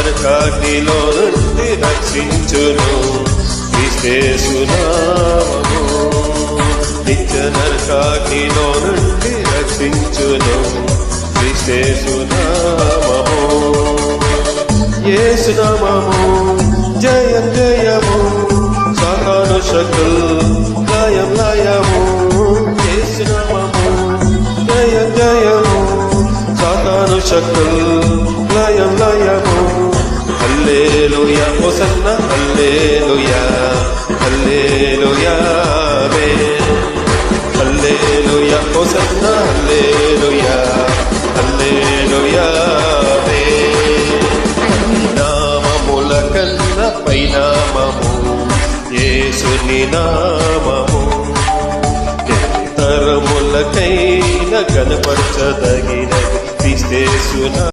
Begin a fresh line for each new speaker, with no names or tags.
నరకాగ్నిలో నుండి రక్షించును క్రీస్తు నామము. నిత్య నరకాగ్నిలో నుండి రక్షించును క్రీస్తు నామము. యేసు నామము జయం జయము, సాతాను శక్తులు లయం లయము. యేసు నామము జయం జయము, సాతాను శక్తులు లయం లయము. హల్లెలూయా హోసన్న హల్లెలూయా హల్లెలూయా హల్లెలూయా హోసన్న హల్లెలూయా హల్లెలూయా. నామముల కన్న పైనామము యేసుని నామము. తరములకైన కనపరచదగినది క్రీస్తు